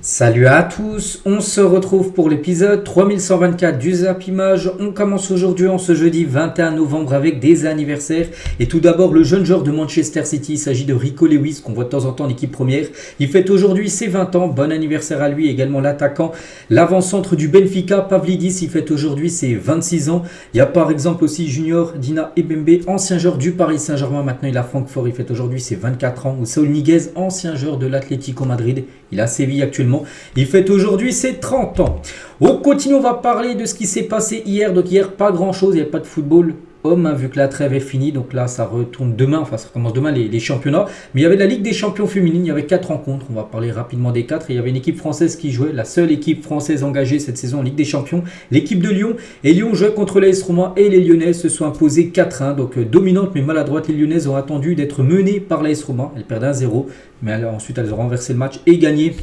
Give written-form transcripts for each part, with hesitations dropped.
Salut à tous, on se retrouve pour l'épisode 3124 du Zap Image. On commence aujourd'hui en ce jeudi 21 novembre avec des anniversaires. Et tout d'abord le jeune joueur de Manchester City, il s'agit de Rico Lewis qu'on voit de temps en temps en équipe première. Il fête aujourd'hui ses 20 ans, bon anniversaire à lui. Également l'attaquant, l'avant-centre du Benfica, Pavlidis, il fête aujourd'hui ses 26 ans. Il y a par exemple aussi Junior Dina Ebembe, ancien joueur du Paris Saint-Germain, maintenant il est à Francfort, il fête aujourd'hui ses 24 ans. Ou Saúl Ñíguez, ancien joueur de l'Atlético Madrid, il est à Séville actuellement. Il fête aujourd'hui ses 30 ans. On continue, on va parler de ce qui s'est passé hier. Donc hier, pas grand chose, il n'y a pas de football homme, vu que la trêve est finie. Donc là, ça retourne demain, enfin ça recommence demain les championnats. Mais il y avait la Ligue des champions féminines, il y avait 4 rencontres. On va parler rapidement des 4. Et il y avait une équipe française qui jouait, la seule équipe française engagée cette saison en Ligue des champions, l'équipe de Lyon. Et Lyon jouait contre l'AS Roma et les Lyonnaises se sont imposées 4-1. Donc dominante mais maladroite, les Lyonnaises ont attendu d'être menées par l'AS Roma. Elles perdaient 1-0, mais ensuite elles ont renversé le match et gagné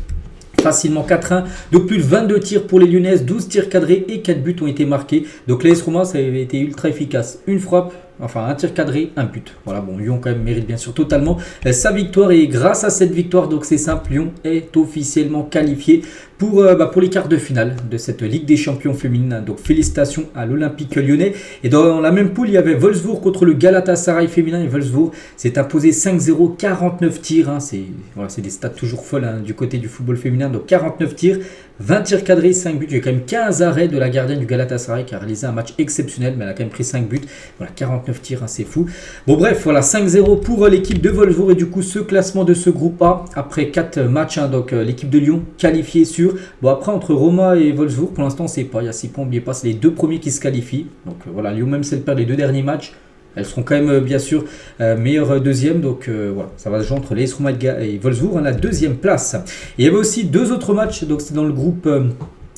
facilement 4-1, donc plus de 22 tirs pour les Lyonnaises, 12 tirs cadrés et 4 buts ont été marqués. Donc l'AS Roma, ça avait été ultra efficace. Une frappe, enfin un tir cadré, un but. Voilà, bon, Lyon quand même mérite bien sûr totalement sa victoire. Et grâce à cette victoire, donc c'est simple, Lyon est officiellement qualifié pour les quarts de finale de cette Ligue des champions féminine. Donc félicitations à l'Olympique lyonnais. Et dans la même poule, il y avait Wolfsburg contre le Galatasaray féminin. Et Wolfsburg s'est imposé 5-0, 49 tirs. C'est des stats toujours folles du côté du football féminin. Donc 49 tirs, 20 tirs cadrés, 5 buts. Il y a quand même 15 arrêts de la gardienne du Galatasaray qui a réalisé un match exceptionnel, mais elle a quand même pris 5 buts. Voilà, 49 tirs, c'est fou. Bon bref, voilà, 5-0 pour l'équipe de Wolfsburg. Et du coup, ce classement de ce groupe A, après 4 matchs, donc l'équipe de Lyon qualifiée sur. Bon après, entre Roma et Wolfsburg, pour l'instant, c'est pas. Il y a 6 points, n'oubliez pas, c'est les deux premiers qui se qualifient. Donc voilà, Lyon, même si elle perd les 2 derniers matchs, elles seront quand même bien sûr meilleures deuxième. Donc voilà, ça va se jouer entre l'AS Roma et Wolfsburg à la deuxième place. Et il y avait aussi 2 autres matchs, donc c'est dans le groupe.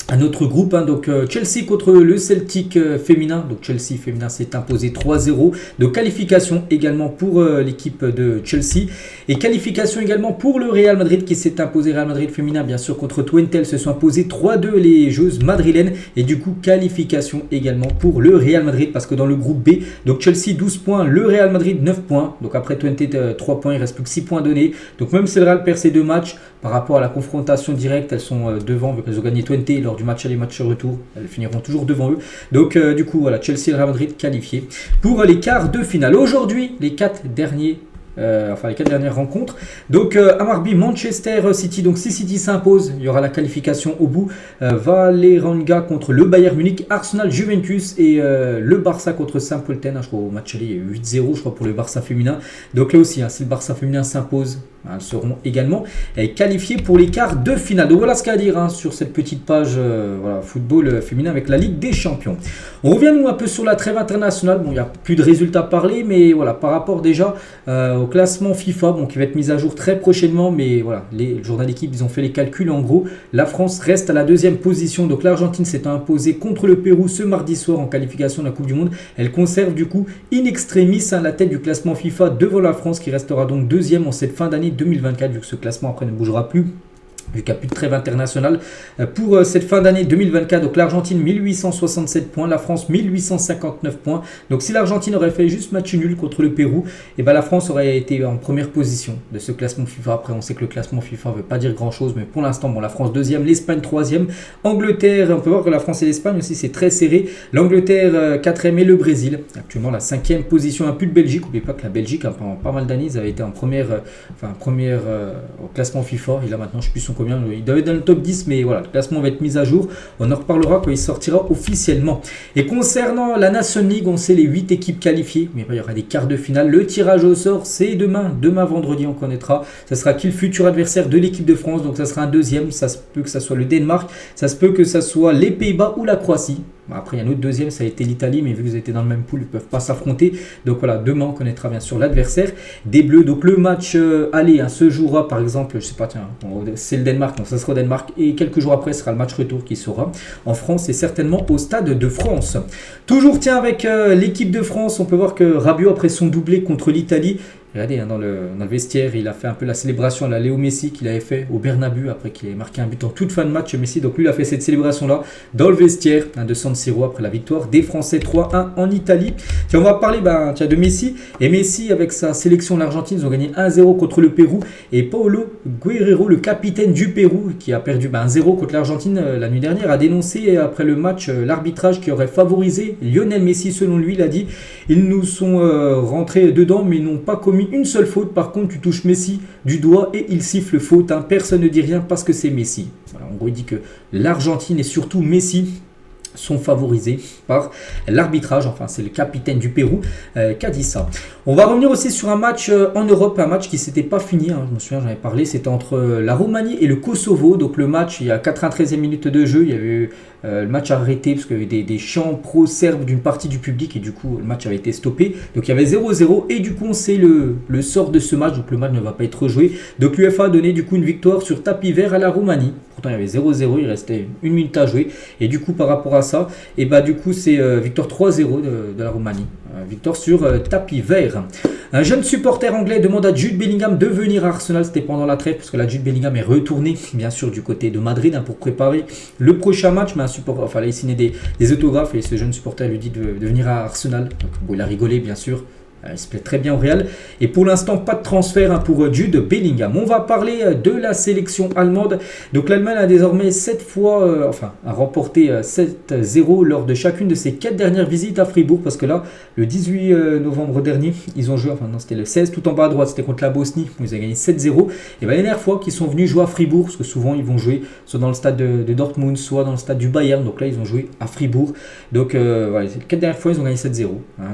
Un autre groupe, donc Chelsea contre le Celtic féminin. Donc Chelsea féminin s'est imposé 3-0. De qualification également pour l'équipe de Chelsea. Et qualification également pour le Real Madrid qui s'est imposé, Real Madrid féminin bien sûr contre Twente. Elles se sont imposées 3-2 les joueuses madrilènes. Et du coup qualification également pour le Real Madrid parce que dans le groupe B, donc Chelsea 12 points, le Real Madrid 9 points. Donc après Twente 3 points, il ne reste plus que 6 points donnés. Donc même si le Real perd ces 2 matchs, par rapport à la confrontation directe, elles sont devant vu qu'elles ont gagné Twente lors du match aller, match retour. Elles finiront toujours devant eux. Donc du coup, voilà, Chelsea et Real Madrid qualifiés pour les quarts de finale. Aujourd'hui, les 4 dernières rencontres. Donc à Marby, Manchester City. Donc si City s'impose, il y aura la qualification au bout. Vålerenga contre le Bayern Munich, Arsenal, Juventus et le Barça contre Saint-Polten. Je crois au match aller, il y a eu 8-0 je crois pour le Barça féminin. Donc là aussi, si le Barça féminin s'impose, elles seront également qualifiées pour les quarts de finale. Donc voilà ce qu'il y a à dire sur cette petite page football féminin avec la Ligue des Champions. On revient nous un peu sur la trêve internationale. Bon, il n'y a plus de résultats à parler, mais voilà, par rapport déjà au classement FIFA, qui va être mis à jour très prochainement, mais voilà, le journal d'équipe, ils ont fait les calculs. En gros, la France reste à la 2e position. Donc l'Argentine s'est imposée contre le Pérou ce mardi soir en qualification de la Coupe du Monde. Elle conserve du coup in extremis la tête du classement FIFA devant la France qui restera donc 2e en cette fin d'année 2024, vu que ce classement après ne bougera plus. Vu qu'il n'y a plus de trêve internationale pour cette fin d'année 2024. Donc l'Argentine 1867 points, la France 1859 points. Donc si l'Argentine aurait fait juste match nul contre le Pérou, et la France aurait été en première position de ce classement FIFA. Après on sait que le classement FIFA ne veut pas dire grand chose, mais pour l'instant la France 2e, l'Espagne 3e, Angleterre, on peut voir que la France et l'Espagne aussi c'est très serré. L'Angleterre 4e et le Brésil actuellement la 5e position, un peu de Belgique. N'oubliez pas que la Belgique pendant pas mal d'années ils avaient été en première au classement FIFA, et là maintenant je ne sais plus son combien, il doit être dans le top 10, mais voilà, le classement va être mis à jour. On en reparlera quand il sortira officiellement. Et concernant la Nation League, on sait les 8 équipes qualifiées, mais il y aura des quarts de finale. Le tirage au sort, c'est demain vendredi, on connaîtra. Ça sera qui le futur adversaire de l'équipe de France. Donc ça sera un 2e, ça se peut que ça soit le Danemark, ça se peut que ça soit les Pays-Bas ou la Croatie. Après, il y a un autre 2e, ça a été l'Italie, mais vu que vous étiez dans le même pool, ils ne peuvent pas s'affronter. Donc voilà, demain, on connaîtra bien sûr l'adversaire des Bleus. Donc le match aller se jouera, par exemple, je sais pas, c'est le Danemark, donc ça sera au Danemark. Et quelques jours après, ce sera le match retour qui sera en France et certainement au Stade de France. Toujours, avec l'équipe de France, on peut voir que Rabiot, après son doublé contre l'Italie, Regardez, dans le vestiaire, il a fait un peu la célébration à la Léo Messi qu'il avait fait au Bernabeu après qu'il ait marqué un but en toute fin de match Messi. Donc lui, il a fait cette célébration-là dans le vestiaire de San Siro après la victoire des Français 3-1 en Italie. Tiens, on va parler de Messi. Et Messi, avec sa sélection de l'Argentine, ils ont gagné 1-0 contre le Pérou. Et Paulo Guerrero, le capitaine du Pérou, qui a perdu 1-0 contre l'Argentine la nuit dernière, a dénoncé après le match l'arbitrage qui aurait favorisé Lionel Messi. Selon lui, il a dit « Ils nous sont rentrés dedans, mais ils n'ont pas commis une seule faute. Par contre, tu touches Messi du doigt et il siffle faute. Personne ne dit rien parce que c'est Messi. » Voilà, en gros, il dit que l'Argentine et surtout Messi sont favorisés par l'arbitrage. Enfin, c'est le capitaine du Pérou qui a dit ça. On va revenir aussi sur un match en Europe, un match qui s'était pas fini. Je me souviens, j'en avais parlé. C'était entre la Roumanie et le Kosovo. Donc le match, il y a 93e minute de jeu, il y avait eu le match arrêté parce qu'il y avait des chants pro-serbes d'une partie du public et du coup le match avait été stoppé. Donc il y avait 0-0 et du coup on sait le sort de ce match. Donc le match ne va pas être rejoué. Donc l'UEFA a donné du coup une victoire sur tapis vert à la Roumanie. Pourtant il y avait 0-0, il restait une minute à jouer. Et du coup par rapport à ça, et du coup c'est victoire 3-0 de la Roumanie. Victoire sur tapis vert. Un jeune supporter anglais demande à Jude Bellingham de venir à Arsenal. C'était pendant la trêve parce que là Jude Bellingham est retourné bien sûr du côté de Madrid pour préparer le prochain match. Mais là il signait des autographes et ce jeune supporter lui dit de venir à Arsenal. Donc bon, il a rigolé bien sûr. Il se plaît très bien au Real. Et pour l'instant, pas de transfert pour Jude Bellingham. On va parler de la sélection allemande. Donc l'Allemagne a désormais 7 fois, a remporté 7-0 lors de chacune de ses 4 dernières visites à Fribourg. Parce que là, le 18 novembre dernier, ils ont joué, c'était le 16 tout en bas à droite, c'était contre la Bosnie, où ils ont gagné 7-0. Et la dernière fois qu'ils sont venus jouer à Fribourg, parce que souvent ils vont jouer soit dans le stade de Dortmund, soit dans le stade du Bayern. Donc là, ils ont joué à Fribourg. Donc les 4 dernières fois, ils ont gagné 7-0.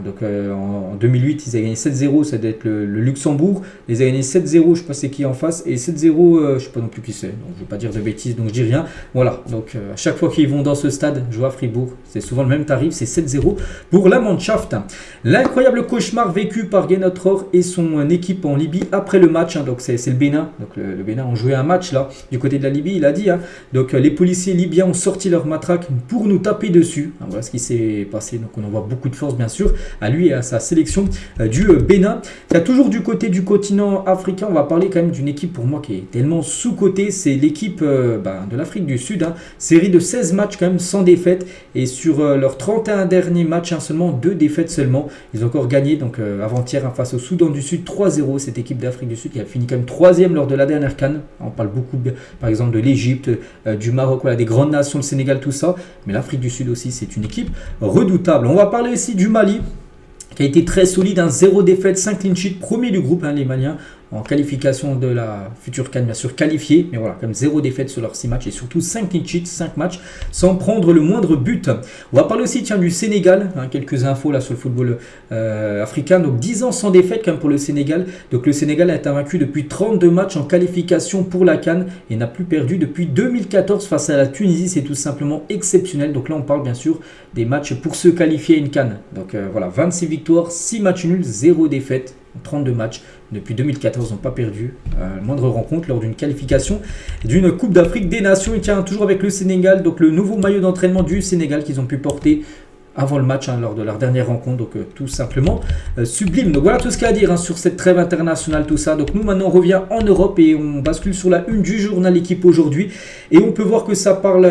Donc en 2008, ils avaient gagné 7-0, ça doit être le Luxembourg. Ils avaient gagné 7-0, je ne sais pas c'est qui en face. Et 7-0, je ne sais pas non plus qui c'est. Donc je ne vais pas dire de bêtises, donc je dis rien. Voilà, donc à chaque fois qu'ils vont dans ce stade jouer à Fribourg, c'est souvent le même tarif, c'est 7-0 pour la Mannschaft. L'incroyable cauchemar vécu par Gennot et son équipe en Libye après le match. Donc c'est le Bénin. Donc le Bénin ont joué un match là, du côté de la Libye, il a dit. Donc les policiers libyens ont sorti leur matraque pour nous taper dessus. Voilà ce qui s'est passé. Donc on envoie beaucoup de force bien sûr à lui et à sa sélection du Bénin. C'est toujours du côté du continent africain. On va parler quand même d'une équipe pour moi qui est tellement sous-cotée. C'est l'équipe de l'Afrique du Sud. Série de 16 matchs quand même sans défaite. Et sur leurs 31 derniers matchs, seulement 2 défaites seulement. Ils ont encore gagné donc avant-hier face au Soudan du Sud 3-0. Cette équipe d'Afrique du Sud qui a fini quand même 3e lors de la dernière CAN. On parle beaucoup par exemple de l'Égypte, du Maroc, des grandes nations, le Sénégal, tout ça. Mais l'Afrique du Sud aussi, c'est une équipe redoutable. On va parler ici du Mali, qui a été très solide, 0 défaite, 5 clean sheets, premier du groupe, les Maliens, en qualification de la future CAN, bien sûr qualifié, mais voilà, comme 0 défaite sur leurs 6 matchs et surtout 5 clean sheets, 5 matchs sans prendre le moindre but. On va parler aussi du Sénégal, quelques infos là sur le football africain. Donc 10 ans sans défaite quand même pour le Sénégal. Donc le Sénégal a été vaincu depuis 32 matchs en qualification pour la CAN et n'a plus perdu depuis 2014 face à la Tunisie. C'est tout simplement exceptionnel. Donc là on parle bien sûr des matchs pour se qualifier à une CAN. Donc voilà, 26 victoires, 6 matchs nuls, 0 défaite. 32 matchs depuis 2014, n'ont pas perdu moindre rencontre lors d'une qualification d'une Coupe d'Afrique des Nations. Il tient toujours avec le Sénégal, donc le nouveau maillot d'entraînement du Sénégal qu'ils ont pu porter avant le match, lors de leur dernière rencontre, donc tout simplement sublime. Donc voilà tout ce qu'il y a à dire sur cette trêve internationale, tout ça. Donc nous maintenant on revient en Europe et on bascule sur la une du journal Équipe aujourd'hui et on peut voir que ça parle,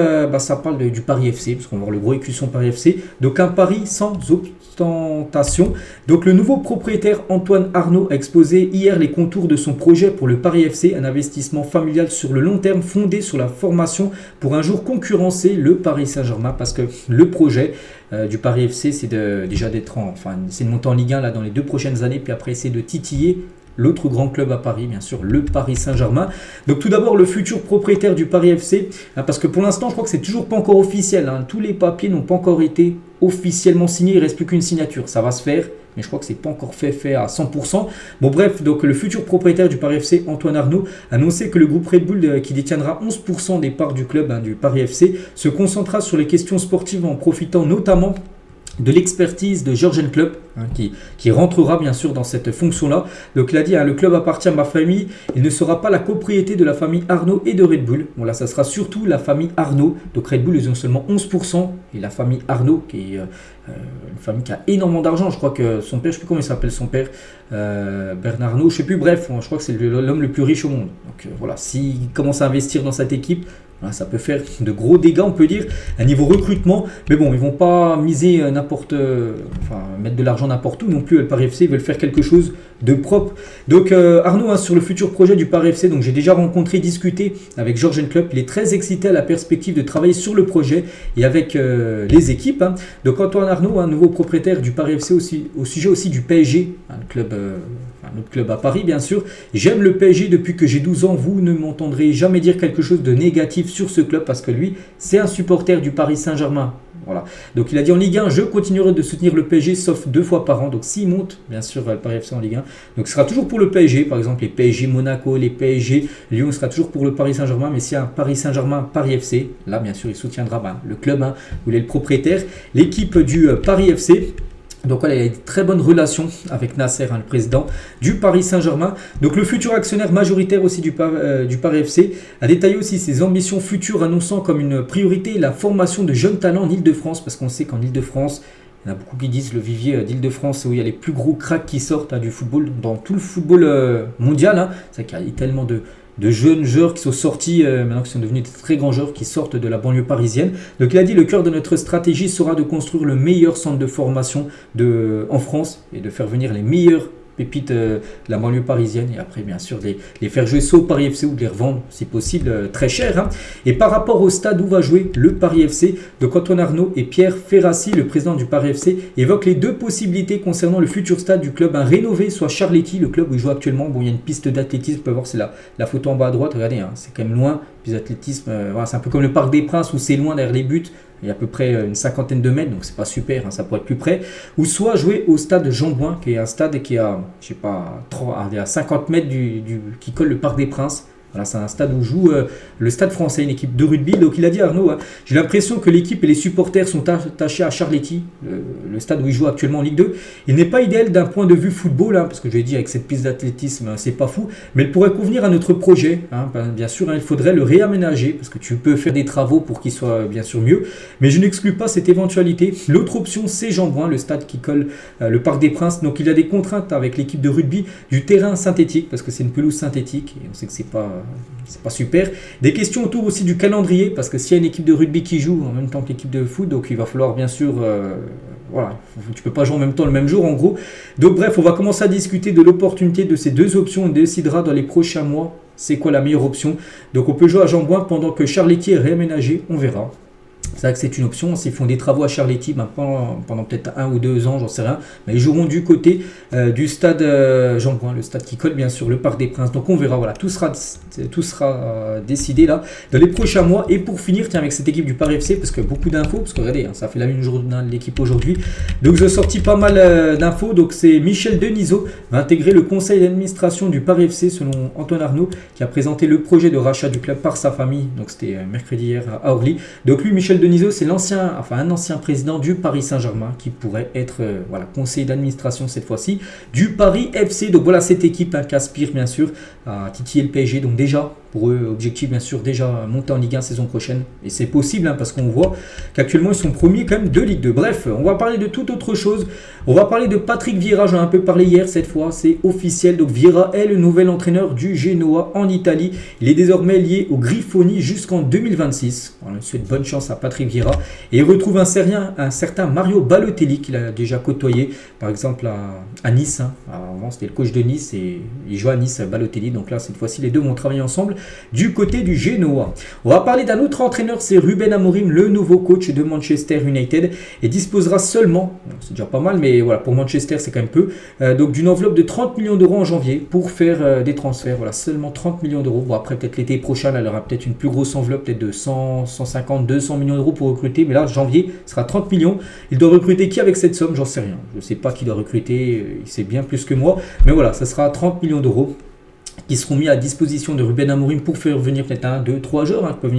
du Paris FC, parce qu'on va voir le gros écusson Paris FC. Donc un Paris sans ostentation. Donc le nouveau propriétaire Antoine Arnaud a exposé hier les contours de son projet pour le Paris FC, un investissement familial sur le long terme fondé sur la formation pour un jour concurrencer le Paris Saint-Germain, parce que le projet du Paris FC, c'est déjà d'être c'est de monter en Ligue 1 là, dans les 2 prochaines années, puis après essayer de titiller l'autre grand club à Paris, bien sûr, le Paris Saint-Germain. Donc tout d'abord, le futur propriétaire du Paris FC, parce que pour l'instant, je crois que c'est toujours pas encore officiel. Tous les papiers n'ont pas encore été officiellement signés, il ne reste plus qu'une signature. Ça va se faire, mais je crois que c'est pas encore fait à 100%. Bon bref, donc le futur propriétaire du Paris FC, Antoine Arnaud, a annoncé que le groupe Red Bull, qui détiendra 11% des parts du club du Paris FC, se concentrera sur les questions sportives en profitant notamment de l'expertise de Jürgen Klopp, qui rentrera bien sûr dans cette fonction-là. Donc il a dit, le club appartient à ma famille, il ne sera pas la propriété de la famille Arnaud et de Red Bull. Bon là, ça sera surtout la famille Arnaud. Donc Red Bull, ils ont seulement 11%, et la famille Arnaud, qui est une famille qui a énormément d'argent. Je crois que son père, je ne sais plus comment il s'appelle son père, Bernard Arnault, je ne sais plus, bref, je crois que c'est l'homme le plus riche au monde. Donc voilà, s'il commence à investir dans cette équipe, ça peut faire de gros dégâts, on peut dire, à niveau recrutement. Mais bon, ils vont pas miser mettre de l'argent n'importe où non plus. Le Paris FC, ils veulent faire quelque chose de propre. Donc Arnaud, sur le futur projet du Paris FC, donc j'ai déjà rencontré, discuté avec Georges Club. Il est très excité à la perspective de travailler sur le projet et avec les équipes. Donc Antoine Arnaud, un nouveau propriétaire du Paris FC, aussi, au sujet aussi du PSG, notre club à Paris bien sûr. J'aime le PSG depuis que j'ai 12 ans. Vous ne m'entendrez jamais dire quelque chose de négatif sur ce club parce que lui, c'est un supporter du Paris Saint-Germain. Voilà. Donc il a dit en Ligue 1, je continuerai de soutenir le PSG sauf 2 fois par an. Donc s'il monte, bien sûr, le Paris FC en Ligue 1. Donc ce sera toujours pour le PSG. Par exemple, les PSG Monaco, les PSG Lyon, ce sera toujours pour le Paris Saint-Germain. Mais s'il y a un Paris Saint-Germain, Paris FC, là bien sûr, il soutiendra le club où il est le propriétaire, l'équipe du Paris FC. Donc voilà, il a une très bonne relation avec Nasser, le président du Paris Saint-Germain. Donc le futur actionnaire majoritaire aussi du Paris FC a détaillé aussi ses ambitions futures, annonçant comme une priorité la formation de jeunes talents en Île-de-France. Parce qu'on sait qu'en Île-de-France, il y en a beaucoup qui disent le vivier d'Île-de-France, c'est où il y a les plus gros cracks qui sortent du football, dans tout le football mondial. C'est qu'il y a tellement de jeunes joueurs qui sont sortis, maintenant qui sont devenus de très grands joueurs, qui sortent de la banlieue parisienne. Donc il a dit, le cœur de notre stratégie sera de construire le meilleur centre de formation en France et de faire venir les meilleurs pépites de la banlieue parisienne et après bien sûr les faire jouer soit au Paris FC ou de les revendre si possible très cher. Et par rapport au stade où va jouer le Paris FC, donc Antoine Arnaud et Pierre Ferrassi, le président du Paris FC, évoquent les deux possibilités concernant le futur stade du club, rénové, soit Charletti, le club où il joue actuellement. Bon, il y a une piste d'athlétisme, vous pouvez voir, c'est la photo en bas à droite, regardez, c'est quand même loin, piste d'athlétisme, c'est un peu comme le Parc des Princes où c'est loin derrière les buts. Il y a à peu près une cinquantaine de mètres, donc c'est pas super, ça pourrait être plus près. Ou soit jouer au stade Jean-Bouin, qui est un stade qui a, à 50 mètres qui colle le Parc des Princes. Voilà, c'est un stade où joue le Stade Français, une équipe de rugby. Donc il a dit, Arnaud, j'ai l'impression que l'équipe et les supporters sont attachés à Charletti, le stade où il joue actuellement en Ligue 2. Il n'est pas idéal d'un point de vue football, parce que je l'ai dit, avec cette piste d'athlétisme, c'est pas fou, mais il pourrait convenir à notre projet. Bien sûr, il faudrait le réaménager, parce que tu peux faire des travaux pour qu'il soit bien sûr mieux, mais je n'exclus pas cette éventualité. L'autre option, c'est Jean-Bouin, le stade qui colle le Parc des Princes. Donc il a des contraintes avec l'équipe de rugby du terrain synthétique, parce que c'est une pelouse synthétique, et on sait que c'est pas super. Des questions autour aussi du calendrier, parce que s'il y a une équipe de rugby qui joue en même temps que l'équipe de foot, donc il va falloir bien sûr, tu peux pas jouer en même temps le même jour en gros. Donc bref, on va commencer à discuter de l'opportunité de ces deux options. On décidera dans les prochains mois c'est quoi la meilleure option. Donc on peut jouer à Jean-Bouin pendant que Charletti est réaménagé, on verra. C'est vrai que c'est une option, s'ils font des travaux à Charletti pendant peut-être 1 ou 2 ans, j'en sais rien, mais ils joueront du côté du stade Jean-Bouin, le stade qui colle bien sûr le Parc des Princes. Donc on verra, voilà, tout sera décidé là dans les prochains mois. Et pour finir, tiens, avec cette équipe du Paris FC, parce que beaucoup d'infos, parce que regardez, ça fait la une journée de l'équipe aujourd'hui, donc j'ai sorti pas mal d'infos. Donc c'est Michel Denisot va intégrer le conseil d'administration du Paris FC selon Antoine Arnaud, qui a présenté le projet de rachat du club par sa famille. Donc c'était mercredi hier à Orly. Donc lui, Michel Denisot, c'est un ancien président du Paris Saint-Germain qui pourrait être conseiller d'administration cette fois-ci du Paris FC. Donc voilà cette équipe qui aspire bien sûr à titiller le PSG. Donc déjà pour eux, objectif bien sûr déjà monter en Ligue 1 saison prochaine. Et c'est possible parce qu'on voit qu'actuellement ils sont premiers quand même de Ligue 2. Bref, on va parler de toute autre chose. On va parler de Patrick Vieira, j'en ai un peu parlé hier, cette fois c'est officiel. Donc Vieira est le nouvel entraîneur du Genoa en Italie. Il est désormais lié au Grifoni jusqu'on 2026. On lui souhaite bonne chance à Patrick Vieira. Et il retrouve un certain Mario Balotelli qu'il a déjà côtoyé, par exemple à Nice. Avant c'était le coach de Nice et il joue à Nice, Balotelli. Donc là cette fois-ci les deux vont travailler ensemble du côté du Genoa. On va parler d'un autre entraîneur, c'est Ruben Amorim, le nouveau coach de Manchester United, et disposera seulement, c'est déjà pas mal, mais voilà, pour Manchester c'est quand même peu, donc d'une enveloppe de 30 millions d'euros en janvier pour faire des transferts. Voilà, seulement 30 millions d'euros. Bon, après peut-être l'été prochain, là, il aura peut-être une plus grosse enveloppe, peut-être de 100, 150, 200 millions d'euros pour recruter, mais là janvier sera 30 millions. Il doit recruter qui avec cette somme? J'en sais rien. Je ne sais pas qui doit recruter, il sait bien plus que moi, mais voilà, ça sera 30 millions d'euros. qui seront mis à disposition de Ruben Amorim pour faire venir peut-être 1, 2, 3 joueurs, hein, peut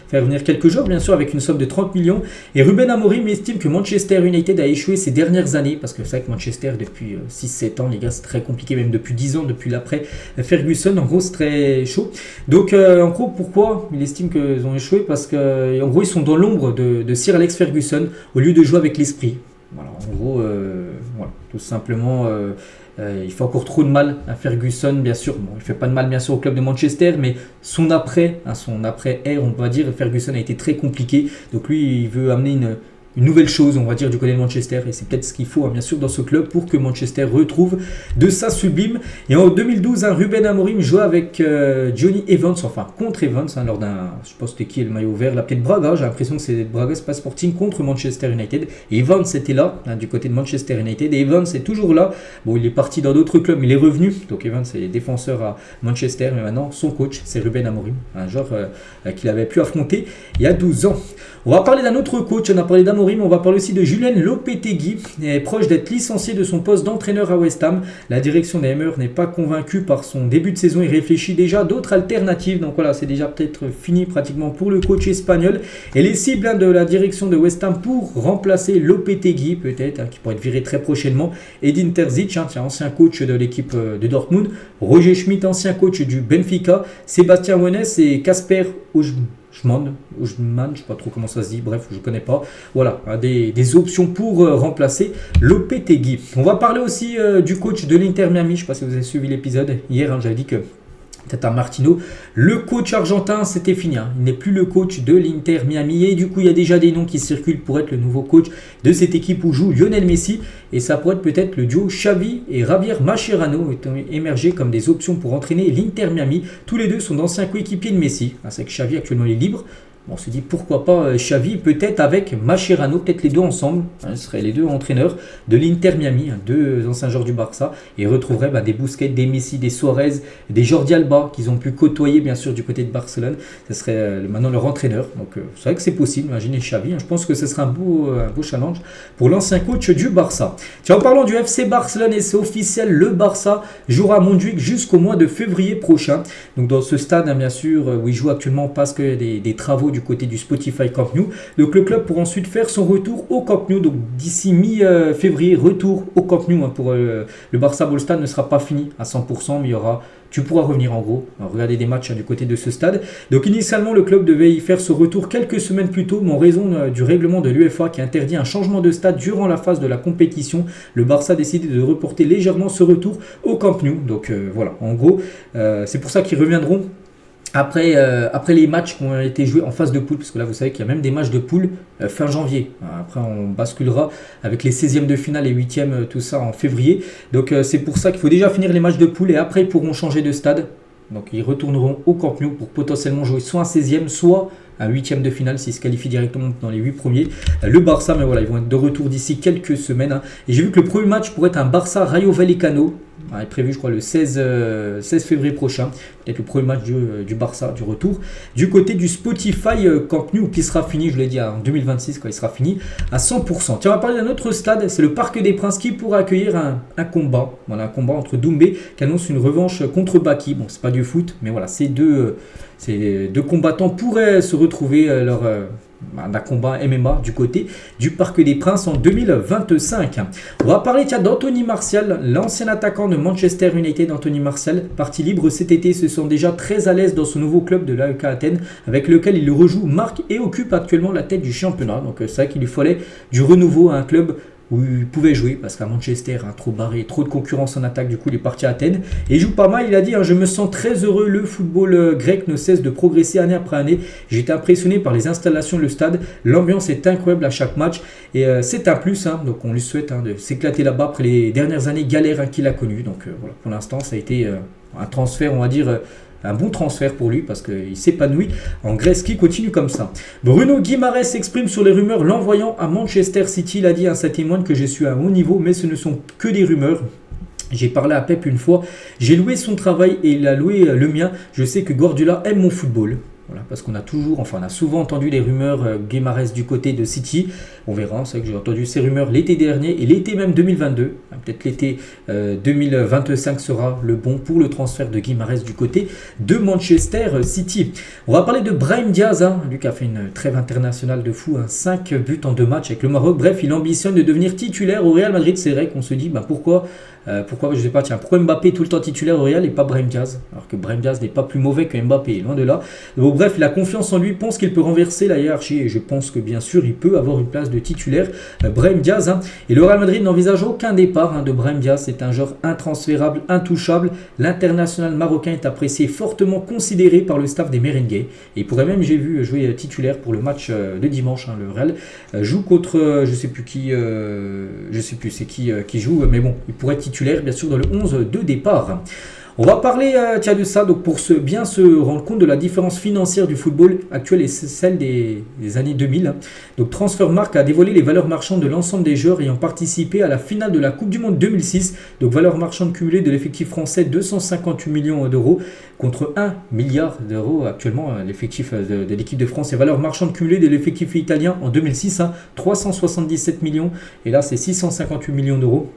faire venir quelques joueurs bien sûr avec une somme de 30 millions. Et Ruben Amorim estime que Manchester United a échoué ces dernières années, parce que c'est vrai que Manchester depuis 6-7 ans les gars c'est très compliqué, même depuis 10 ans, depuis l'après Ferguson, en gros c'est très chaud. Donc en gros pourquoi il estime qu'ils ont échoué, parce que en gros ils sont dans l'ombre de Sir Alex Ferguson au lieu de jouer avec l'esprit. Voilà, en gros voilà, tout simplement il fait encore trop de mal à Ferguson, bien sûr. Bon, il fait pas de mal, bien sûr, au club de Manchester, mais son après-ère, on va dire, Ferguson a été très compliqué. Donc lui, il veut amener une nouvelle chose, on va dire, du côté de Manchester. Et c'est peut-être ce qu'il faut, hein, bien sûr, dans ce club pour que Manchester retrouve de sa sublime. Et en 2012, Ruben Amorim jouait avec Johnny Evans, enfin contre Evans, hein, lors d'un, je sais pas c'était qui le maillot vert, là peut-être Braga, j'ai l'impression que c'est Braga, c'est pas Sporting, contre Manchester United. Et Evans était là, hein, du côté de Manchester United. Et Evans est toujours là. Bon, il est parti dans d'autres clubs, il est revenu. Donc Evans est défenseur à Manchester, mais maintenant son coach, c'est Ruben Amorim, un joueur qu'il avait pu affronter il y a 12 ans. On va parler d'un autre coach, on a parlé d'Amorim, on va parler aussi de Julen Lopetegui, proche d'être licencié de son poste d'entraîneur à West Ham. La direction des Hammers n'est pas convaincue par son début de saison et réfléchit déjà à d'autres alternatives. Donc voilà, c'est déjà peut-être fini pratiquement pour le coach espagnol. Et les cibles de la direction de West Ham pour remplacer Lopetegui, peut-être, qui pourrait être viré très prochainement. Edin Terzic, ancien coach de l'équipe de Dortmund. Roger Schmidt, ancien coach du Benfica. Sébastien Wenes et Kasper Hojman, je ne sais pas trop comment ça se dit, bref, je ne connais pas. Voilà, des options pour remplacer Lopetegui. On va parler aussi du coach de l'Inter Miami. Je ne sais pas si vous avez suivi l'épisode hier, j'avais dit que Tata Martino, le coach argentin, c'était fini. Il n'est plus le coach de l'Inter Miami. Et du coup, il y a déjà des noms qui circulent pour être le nouveau coach de cette équipe où joue Lionel Messi. Et ça pourrait être peut-être le duo Xavi et Javier Mascherano émerger comme des options pour entraîner l'Inter Miami. Tous les deux sont d'anciens coéquipiers de Messi. C'est que Xavi actuellement est libre. On se dit pourquoi pas Xavi, peut-être avec Mascherano, peut-être les deux ensemble, ce seraient les deux entraîneurs de l'Inter Miami, deux anciens joueurs du Barça, et retrouveraient des Busquets, des Messi, des Suarez, des Jordi Alba qu'ils ont pu côtoyer bien sûr du côté de Barcelone. Ce serait maintenant leur entraîneur, donc c'est vrai que c'est possible, imaginez Xavi, je pense que ce sera un beau challenge pour l'ancien coach du Barça. Tiens, en parlant du FC Barcelone, et c'est officiel, le Barça jouera à Montjuic jusqu'au mois de février prochain, donc dans ce stade bien sûr où il joue actuellement parce qu'il y a des travaux du côté du Spotify Camp Nou. Donc le club pourra ensuite faire son retour au Camp Nou. Donc d'ici mi-février, retour au Camp Nou pour le Barça. Le stade ne sera pas fini à 100%, mais tu pourras revenir en gros, regarder des matchs du côté de ce stade. Donc initialement, le club devait y faire ce retour quelques semaines plus tôt, mais en raison du règlement de l'UEFA qui interdit un changement de stade durant la phase de la compétition, le Barça a décidé de reporter légèrement ce retour au Camp Nou. Donc voilà, en gros, c'est pour ça qu'ils reviendront après les matchs qui ont été joués en phase de poule, parce que là vous savez qu'il y a même des matchs de poule fin janvier. Après on basculera avec les 16e de finale et 8e, tout ça en février. Donc c'est pour ça qu'il faut déjà finir les matchs de poule et après ils pourront changer de stade. Donc ils retourneront au Camp Nou pour potentiellement jouer soit un 16e, soit un 8e de finale s'ils se qualifient directement dans les 8 premiers. Le Barça, mais voilà, ils vont être de retour d'ici quelques semaines. Et j'ai vu que le premier match pourrait être un Barça-Rayo Vallecano. Il est prévu, je crois, le 16 février prochain. Peut-être le premier match du Barça, du retour. Du côté du Spotify Camp Nou, qui sera fini, je l'ai dit, en 2026, quand il sera fini, à 100%. Tiens, on va parler d'un autre stade, c'est le Parc des Princes, qui pourra accueillir un combat. Voilà, un combat entre Doumbé, qui annonce une revanche contre Baki. Bon, c'est pas du foot, mais voilà, ces deux combattants pourraient se retrouver d'un combat MMA du côté du Parc des Princes en 2025. On va parler d'Anthony Martial, l'ancien attaquant de Manchester United. Anthony Martial, parti libre cet été, se sent déjà très à l'aise dans son nouveau club de l'AEK Athènes, avec lequel il rejoue, marque et occupe actuellement la tête du championnat. Donc c'est vrai qu'il lui fallait du renouveau à un club où il pouvait jouer, parce qu'à Manchester, trop barré, trop de concurrence en attaque, du coup il est parti à Athènes et il joue pas mal. Il a dit je me sens très heureux, le football grec ne cesse de progresser année après année, j'ai été impressionné par les installations, le stade, l'ambiance est incroyable à chaque match et c'est un plus, donc on lui souhaite de s'éclater là-bas après les dernières années galères qu'il a connues. Donc voilà, pour l'instant ça a été un transfert, on va dire, un bon transfert pour lui parce qu'il s'épanouit en Grèce, qui continue comme ça. Bruno Guimaraes s'exprime sur les rumeurs l'envoyant à Manchester City. Il a dit ça témoigne que je suis à un haut niveau, mais ce ne sont que des rumeurs. J'ai parlé à Pep une fois, j'ai loué son travail et il a loué le mien. Je sais que Guardiola aime mon football. Voilà, parce qu'on a souvent entendu les rumeurs Guimarães du côté de City. On verra, c'est vrai que j'ai entendu ces rumeurs l'été dernier et l'été même 2022. Peut-être l'été 2025 sera le bon pour le transfert de Guimarães du côté de Manchester City. On va parler de Brahim Diaz, lui qui a fait une trêve internationale de fou, 5 buts en 2 matchs avec le Maroc. Bref, il ambitionne de devenir titulaire au Real Madrid. C'est vrai qu'on se dit pourquoi je sais pas, pourquoi Mbappé est tout le temps titulaire au Real et pas Brahim Diaz, alors que Brahim Diaz n'est pas plus mauvais que Mbappé, loin de là. Donc bref, il a confiance en lui, pense qu'il peut renverser la hiérarchie et je pense que bien sûr il peut avoir une place de titulaire, Brahim Diaz. Et le Real Madrid n'envisage aucun départ de Brahim Diaz, c'est un joueur intransférable, intouchable. L'international marocain est apprécié, fortement considéré par le staff des Merengues et il pourrait même, j'ai vu, jouer titulaire pour le match de dimanche. Le Real joue contre, je sais plus c'est qui joue, mais bon, il pourrait être titulaire bien sûr dans le 11 de départ. On va parler de ça, donc pour bien se rendre compte de la différence financière du football actuel et celle des années 2000. Donc Transfermarkt a dévoilé les valeurs marchandes de l'ensemble des joueurs ayant participé à la finale de la Coupe du Monde 2006. Donc valeur marchande cumulée de l'effectif français 258 millions d'euros contre 1 milliard d'euros actuellement l'effectif de l'équipe de France. Et valeur marchande cumulée de l'effectif italien en 2006, 377 millions et là c'est 658 millions d'euros.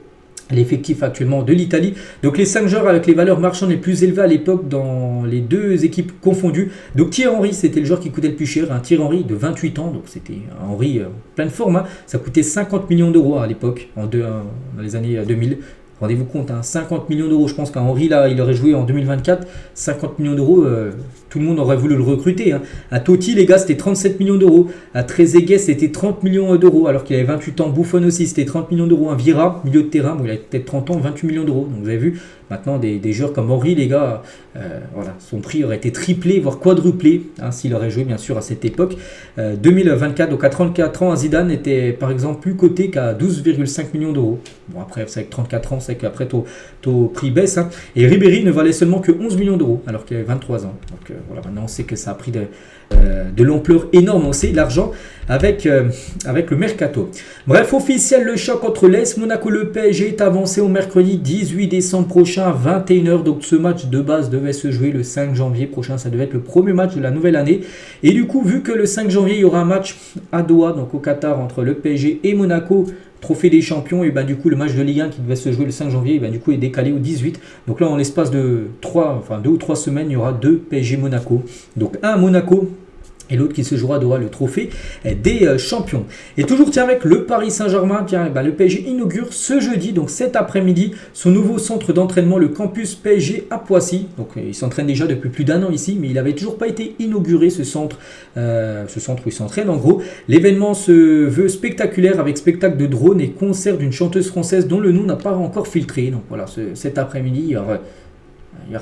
L'effectif actuellement de l'Italie. Donc les 5 joueurs avec les valeurs marchandes les plus élevées à l'époque dans les 2 équipes confondues. Donc Thierry Henry, c'était le joueur qui coûtait le plus cher. Un Thierry Henry de 28 ans, donc c'était un Henry pleine forme. Ça coûtait 50 millions d'euros à l'époque, dans les années 2000. Rendez-vous compte, 50 millions d'euros. Je pense qu'un Henry, là, il aurait joué en 2024. 50 millions d'euros, tout le monde aurait voulu le recruter. À Totti, les gars, c'était 37 millions d'euros. À Trezeguet, c'était 30 millions d'euros. Alors qu'il avait 28 ans. Buffon aussi, c'était 30 millions d'euros. Un Vieira, milieu de terrain, il avait peut-être 30 ans, 28 millions d'euros. Donc vous avez vu, maintenant, des joueurs comme Henry, les gars, son prix aurait été triplé, voire quadruplé, s'il aurait joué, bien sûr, à cette époque. 2024, donc à 34 ans, Zidane était, par exemple, plus coté qu'à 12,5 millions d'euros. Bon, après, c'est avec 34 ans, c'est qu'après, ton prix baisse. Et Ribéry ne valait seulement que 11 millions d'euros, alors qu'il avait 23 ans. Donc voilà, maintenant, on sait que ça a pris de l'ampleur énorme, on sait, l'argent avec le mercato. Bref, officiel, le choc entre l'AS Monaco et le PSG est avancé au mercredi 18 décembre prochain à 21h. Donc ce match de base devait se jouer le 5 janvier prochain, ça devait être le premier match de la nouvelle année. Et du coup, vu que le 5 janvier, il y aura un match à Doha, donc au Qatar, entre le PSG et Monaco, Trophée des champions, et du coup le match de Ligue 1 qui devait se jouer le 5 janvier du coup est décalé au 18. Donc là en l'espace de 2 ou 3 semaines, il y aura 2 PSG Monaco. Donc un Monaco et l'autre qui se jouera à Doha, le trophée des champions. Et toujours avec le Paris Saint-Germain, le PSG inaugure ce jeudi, donc cet après-midi, son nouveau centre d'entraînement, le campus PSG à Poissy. Donc il s'entraîne déjà depuis plus d'1 an ici, mais il n'avait toujours pas été inauguré ce centre où il s'entraîne en gros. L'événement se veut spectaculaire avec spectacle de drones et concert d'une chanteuse française dont le nom n'a pas encore filtré. Donc voilà, cet après-midi, il y aura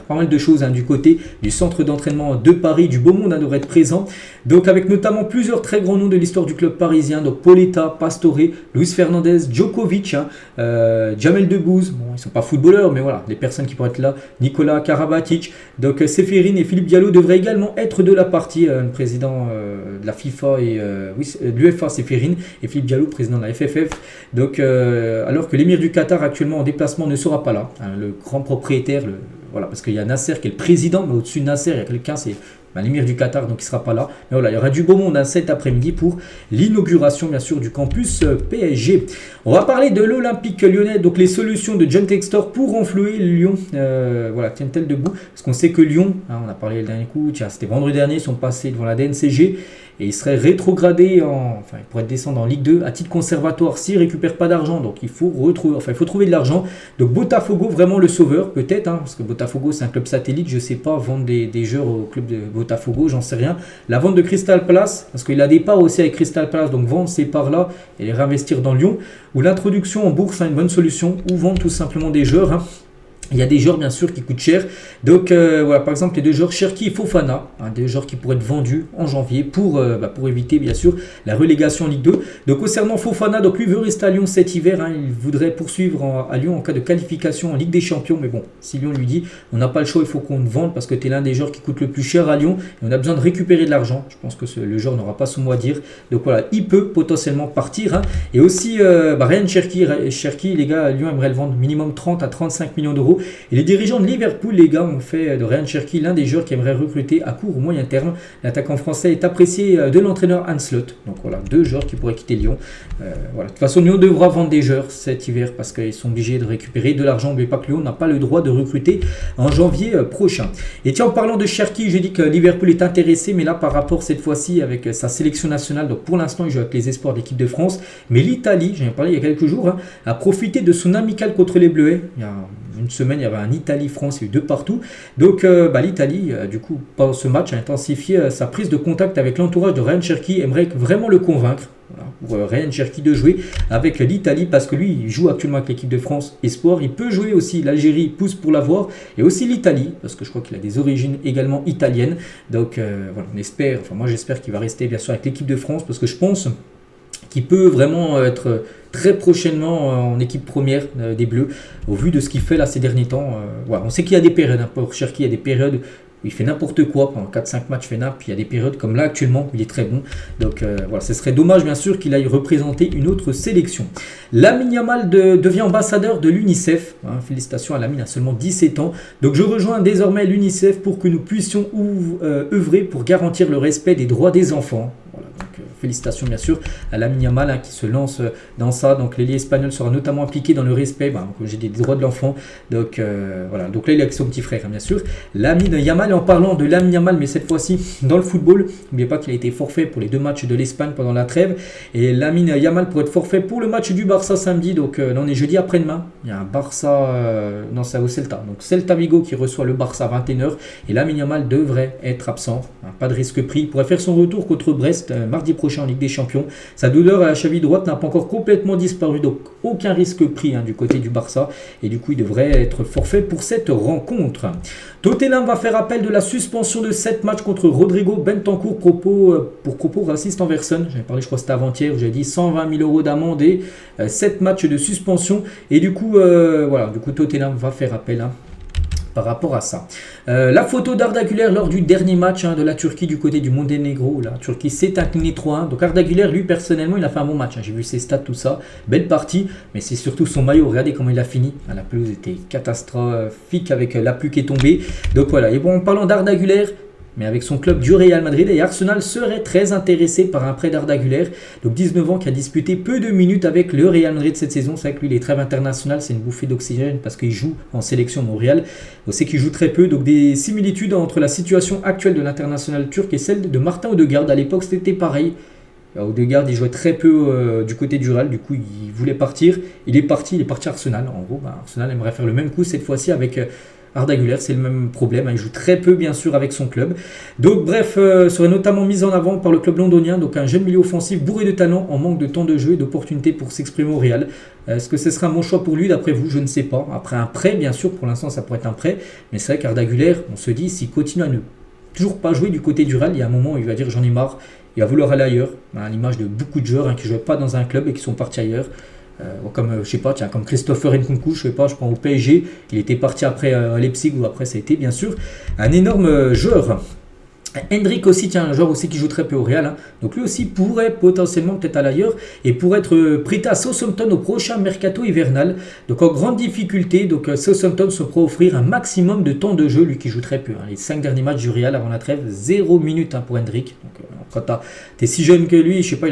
pas mal de choses du côté du centre d'entraînement de Paris, du beau monde devrait être présent. Donc avec notamment plusieurs très grands noms de l'histoire du club parisien, donc Pauletta, Pastore, Luis Fernandez, Djokovic, Jamel Debbouze, bon ils sont pas footballeurs mais voilà, les personnes qui pourraient être là, Nicolas Karabatic, donc Séphérine et Philippe Diallo devraient également être de la partie, le président de la FIFA et de l'UEFA Séphérine et Philippe Diallo, président de la FFF. Donc alors que l'émir du Qatar actuellement en déplacement ne sera pas là, le grand propriétaire, voilà, parce qu'il y a Nasser qui est le président, mais au-dessus de Nasser, il y a quelqu'un, c'est l'émir du Qatar, donc il ne sera pas là. Mais voilà, il y aura du beau monde cet après-midi pour l'inauguration, bien sûr, du campus PSG. On va parler de l'Olympique lyonnais, donc les solutions de John Textor pour renflouer Lyon. Voilà, tiennent-elles debout? Parce qu'on sait que Lyon, on a parlé le dernier coup, c'était vendredi dernier, ils sont passés devant la DNCG. Et il serait rétrogradé il pourrait descendre en Ligue 2 à titre conservatoire s'il ne récupère pas d'argent. Donc il faut trouver de l'argent. Donc Botafogo, vraiment le sauveur, peut-être, parce que Botafogo c'est un club satellite, je ne sais pas, vendre des joueurs au club de Botafogo, j'en sais rien. La vente de Crystal Palace, parce qu'il a des parts aussi avec Crystal Palace, donc vendre ces parts-là et les réinvestir dans Lyon. Ou l'introduction en bourse, une bonne solution, ou vendre tout simplement des joueurs. Il y a des joueurs bien sûr qui coûtent cher. Donc voilà, par exemple les 2 joueurs Cherki et Fofana, des joueurs qui pourraient être vendus en janvier pour éviter bien sûr la relégation en Ligue 2. Donc concernant Fofana, donc lui veut rester à Lyon cet hiver, il voudrait poursuivre à Lyon en cas de qualification en Ligue des Champions. Mais bon, si Lyon lui dit on n'a pas le choix, il faut qu'on te vende parce que tu es l'un des joueurs qui coûte le plus cher à Lyon et on a besoin de récupérer de l'argent. Je pense que le joueur n'aura pas son mot à dire. Donc voilà, il peut potentiellement partir. Et aussi Ryan Cherki, les gars, Lyon aimerait le vendre minimum 30 à 35 millions d'euros. 0. Et les dirigeants de Liverpool, les gars, ont fait de Ryan Cherki l'un des joueurs qui aimerait recruter à court ou moyen terme. L'attaquant français est apprécié de l'entraîneur Hans Slot. Donc voilà, 2 joueurs qui pourraient quitter Lyon. Voilà. De toute façon, Lyon devra vendre des joueurs cet hiver parce qu'ils sont obligés de récupérer de l'argent. N'oubliez pas que Lyon n'a pas le droit de recruter en janvier prochain. Et tiens, en parlant de Cherki, j'ai dit que Liverpool est intéressé, mais là par rapport cette fois-ci avec sa sélection nationale, donc pour l'instant il joue avec les espoirs de l'équipe de France, mais l'Italie, j'en ai parlé il y a quelques jours, a profité de son amical contre les Bleuets. Il y a une semaine, il y avait un Italie-France, il y a eu 2 partout. Donc l'Italie, du coup, pendant ce match, a intensifié sa prise de contact avec l'entourage de Ryan Cherki, aimerait vraiment le convaincre. Voilà, pour Ryan Cherki de jouer avec l'Italie parce que lui il joue actuellement avec l'équipe de France Espoir, il peut jouer aussi l'Algérie, pousse pour l'avoir, et aussi l'Italie parce que je crois qu'il a des origines également italiennes. Donc voilà, on espère, enfin moi j'espère qu'il va rester bien sûr avec l'équipe de France parce que je pense qu'il peut vraiment être très prochainement en équipe première des Bleus au vu de ce qu'il fait là ces derniers temps. Voilà, on sait qu'il y a des périodes pour Cherki, il y a des périodes il fait n'importe quoi pendant 4-5 matchs, fait n'importe. Puis il y a des périodes comme là actuellement, il est très bon. Donc voilà, ce serait dommage bien sûr qu'il aille représenter une autre sélection. Lamine Yamal devient ambassadeur de l'UNICEF. Félicitations à Lamine, à seulement 17 ans. Donc je rejoins désormais l'UNICEF pour que nous puissions œuvrer pour garantir le respect des droits des enfants. Voilà, donc félicitations bien sûr à Lamine Yamal qui se lance dans ça. Donc l'ailier espagnol sera notamment impliqué dans le respect comme j'ai dit, des droits de l'enfant. Donc voilà, donc là il est avec son petit frère bien sûr. Lamine Yamal, en parlant de Lamine Yamal, mais cette fois-ci dans le football, n'oubliez pas qu'il a été forfait pour les 2 matchs de l'Espagne pendant la trêve. Et Lamine Yamal pourrait être forfait pour le match du Barça samedi. Donc là on est jeudi après-demain. Il y a un Barça, non c'est au Celta. Donc Celta Vigo qui reçoit le Barça à 21h. Et Lamine Yamal devrait être absent. Pas de risque pris. Il pourrait faire son retour contre Brest mardi prochain en Ligue des Champions. Sa douleur à la cheville droite n'a pas encore complètement disparu. Donc aucun risque pris du côté du Barça. Et du coup il devrait être forfait pour cette rencontre. Tottenham va faire appel de la suspension de 7 matchs contre Rodrigo Bentancur pour propos racistes envers Son. J'avais parlé, je crois que c'était avant-hier, où j'ai dit 120 000 € d'amende et 7 matchs de suspension. Et du coup, voilà, du coup Tottenham va faire appel par rapport à ça. La photo d'Arda Güler lors du dernier match de la Turquie du côté du Monténégro. La Turquie s'est inclinée 3-1. Donc Arda Güler, lui personnellement, il a fait un bon match. J'ai vu ses stats, tout ça. Belle partie. Mais c'est surtout son maillot. Regardez comment il a fini. La pelouse était catastrophique avec la pluie qui est tombée. Donc voilà. Et bon, en parlant d'Arda Güler, mais avec son club du Real Madrid, et Arsenal serait très intéressé par un prêt d'Arda Güler, donc 19 ans, qui a disputé peu de minutes avec le Real Madrid cette saison. C'est vrai que lui, les trêves internationales, c'est une bouffée d'oxygène parce qu'il joue en sélection Montréal. On sait qu'il joue très peu, donc des similitudes entre la situation actuelle de l'international turc et celle de Martin Odegaard. À l'époque, c'était pareil. Odegaard, il jouait très peu du côté du Real, du coup, il voulait partir. Il est parti à Arsenal. En gros, Arsenal aimerait faire le même coup cette fois-ci avec Arda Güler, c'est le même problème, il joue très peu bien sûr avec son club. Donc bref, serait notamment mis en avant par le club londonien, donc un jeune milieu offensif bourré de talent en manque de temps de jeu et d'opportunités pour s'exprimer au Real. Est-ce que ce sera un bon choix pour lui d'après vous? Je ne sais pas. Après un prêt, bien sûr, pour l'instant ça pourrait être un prêt, mais c'est vrai qu'Arda Güler, on se dit, s'il continue à ne toujours pas jouer du côté du Real, il y a un moment où il va dire j'en ai marre, il va vouloir aller ailleurs, à l'image de beaucoup de joueurs qui ne jouaient pas dans un club et qui sont partis ailleurs. Comme je sais pas, tiens, comme Christopher Nkunku, je prends au PSG, il était parti après à Leipzig, ou après ça a été bien sûr un énorme joueur. Hendrick aussi, tiens, un joueur aussi qui joue très peu au Real, donc lui aussi pourrait potentiellement peut-être aller ailleurs et pourrait être prêté à Southampton au prochain mercato hivernal. Donc en grande difficulté, donc Southampton se pourrait offrir un maximum de temps de jeu, lui qui joue très peu. Les 5 derniers matchs du Real avant la trêve, 0 minutes pour Hendrick. Donc quand t'es si jeune que lui, je sais pas,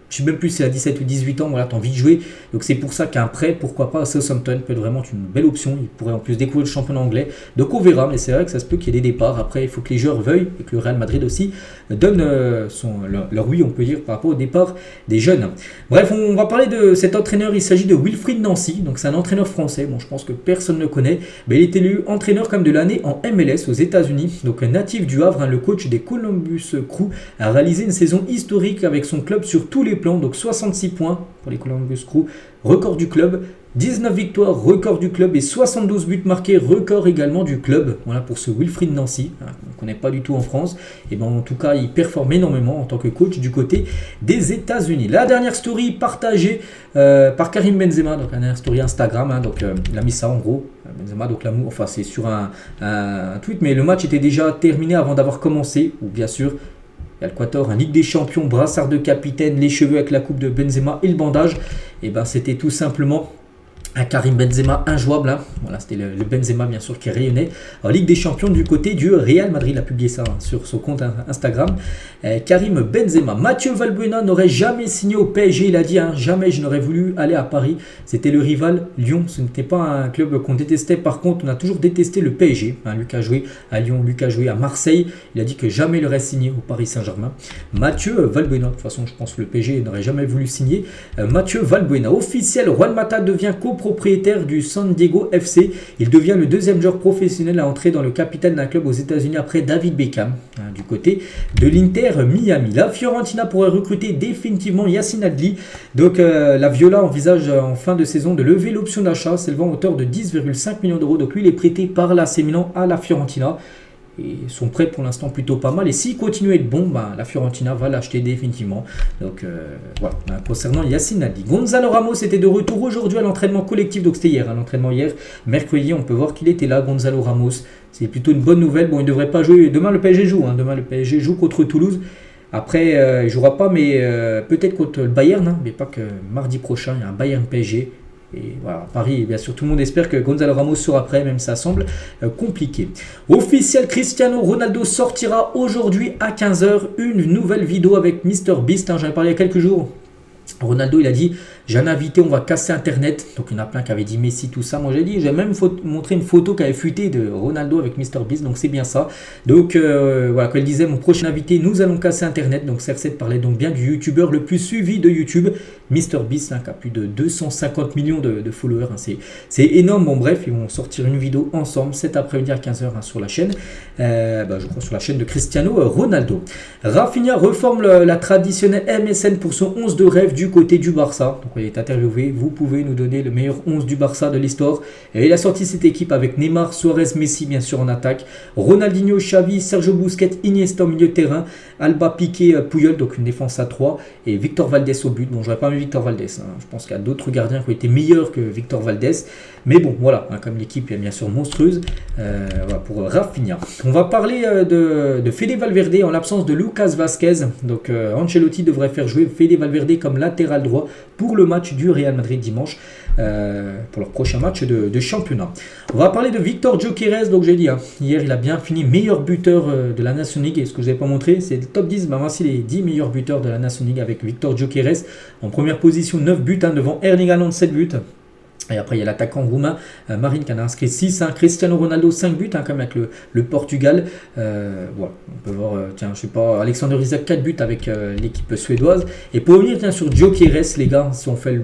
je sais même plus s'il a 17 ou 18 ans, voilà, tu as envie de jouer. Donc c'est pour ça qu'un prêt, pourquoi pas, à Southampton peut être vraiment une belle option. Il pourrait en plus découvrir le championnat anglais. Donc on verra, mais c'est vrai que ça se peut qu'il y ait des départs. Après, il faut que les joueurs veuillent et que le Real Madrid aussi donne leur oui, on peut dire, par rapport au départ des jeunes. Bref, on va parler de cet entraîneur. Il s'agit de Wilfried Nancy. Donc c'est un entraîneur français. Bon, je pense que personne ne le connaît. Mais il est élu entraîneur comme de l'année en MLS aux États-Unis. Donc natif du Havre, le coach des Columbus Crew a réalisé une saison historique avec son club sur tous les plans, donc 66 points pour les Columbus Crew, record du club, 19 victoires, record du club et 72 buts marqués, record également du club. Voilà pour ce Wilfried Nancy, qu'on ne connaît pas du tout en France. Et ben en tout cas, il performe énormément en tant que coach du côté des États-Unis. La dernière story partagée par Karim Benzema, donc la dernière story Instagram, donc il a mis ça en gros. Benzema, donc l'amour, enfin c'est sur un tweet, mais le match était déjà terminé avant d'avoir commencé, ou bien sûr. Il y a le Quator, un Ligue des Champions, brassard de capitaine, les cheveux avec la coupe de Benzema et le bandage. Et ben c'était tout simplement Un Karim Benzema injouable, hein. Voilà, c'était le Benzema bien sûr qui rayonnait. En Ligue des Champions du côté du Real Madrid, il a publié ça sur son compte Instagram. Karim Benzema, Mathieu Valbuena n'aurait jamais signé au PSG, il a dit, hein, jamais je n'aurais voulu aller à Paris. C'était le rival Lyon, ce n'était pas un club qu'on détestait. Par contre, on a toujours détesté le PSG. Hein, Lucas a joué à Lyon, Lucas a joué à Marseille. Il a dit que jamais il aurait signé au Paris Saint-Germain. Mathieu Valbuena, de toute façon, je pense que le PSG n'aurait jamais voulu signer. Mathieu Valbuena, officiel, Juan Mata devient copropriétaire du San Diego FC. Il devient le deuxième joueur professionnel à entrer dans le capital d'un club aux États-Unis après David Beckham, hein, du côté de l'Inter Miami. La Fiorentina pourrait recruter définitivement Yacine Adli. Donc la Viola envisage en fin de saison de lever l'option d'achat s'élevant à hauteur de 10,5 millions d'euros. Donc lui, il est prêté par l'AC Milan à la Fiorentina. Et son prêt pour l'instant plutôt pas mal. Et s'il continue à être bon, la Fiorentina va l'acheter définitivement. Donc voilà, concernant Yacine Adli. Gonzalo Ramos était de retour aujourd'hui à l'entraînement collectif. Donc c'était hier, l'entraînement hier. Mercredi, on peut voir qu'il était là, Gonzalo Ramos. C'est plutôt une bonne nouvelle. Bon, il ne devrait pas jouer. Demain, le PSG joue. Hein. Demain, le PSG joue contre Toulouse. Après, il ne jouera pas, mais peut-être contre le Bayern. Hein, mais pas que mardi prochain, il y a un Bayern PSG. Et voilà, Paris, bien sûr, tout le monde espère que Gonzalo Ramos sera prêt, même si ça semble compliqué. Officiel, Cristiano Ronaldo sortira aujourd'hui à 15h une nouvelle vidéo avec MrBeast. Hein, j'en ai parlé il y a quelques jours. Ronaldo, il a dit, j'ai un invité, on va casser Internet. Donc il y en a plein qui avaient dit Messi, tout ça. Moi j'ai dit, j'ai même montré une photo qui avait fuité de Ronaldo avec MrBeast. Donc c'est bien ça. Donc voilà, quand il disait, mon prochain invité, nous allons casser Internet. Donc CR7 parlait donc bien du youtubeur le plus suivi de YouTube, MrBeast, hein, qui a plus de 250 millions de followers. Hein, c'est énorme. Bon bref, ils vont sortir une vidéo ensemble cet après-midi à 15h hein, sur la chaîne. Je crois sur la chaîne de Cristiano Ronaldo. Rafinha reforme la traditionnelle MSN pour son 11 de rêve du côté du Barça. Donc il est interviewé, vous pouvez nous donner le meilleur 11 du Barça de l'histoire. Et il a sorti cette équipe avec Neymar, Suarez, Messi bien sûr en attaque, Ronaldinho, Xavi, Sergio Busquets, Iniesta au milieu de terrain, Alba, Piqué, Puyol, donc une défense à 3 et Victor Valdés au but. Bon, j'aurais pas mis Victor Valdés, hein. Je pense qu'il y a d'autres gardiens qui ont été meilleurs que Victor Valdés. Mais bon, voilà, hein, comme l'équipe est bien sûr monstrueuse voilà, pour Rafinha. On va parler de Fede Valverde en l'absence de Lucas Vazquez. Donc Ancelotti devrait faire jouer Fede Valverde comme latéral droit pour le match du Real Madrid dimanche, pour leur prochain match de championnat. On va parler de Victor Gyökeres. Donc j'ai dit, hein, hier il a bien fini meilleur buteur de la Nation League. Et ce que je n'avais pas montré, c'est le top 10. Voici les 10 meilleurs buteurs de la Nation League avec Victor Gyökeres en première position, 9 buts, hein, devant Erling Haaland, 7 buts. Et après, il y a l'attaquant roumain, Marin, qui en a inscrit 6. Hein, Cristiano Ronaldo, 5 buts, hein, quand même, avec le Portugal. Voilà, on peut voir, tiens, je sais pas, Alexander Isak, 4 buts avec l'équipe suédoise. Et pour revenir tiens, sur Gyökeres, les gars, si on fait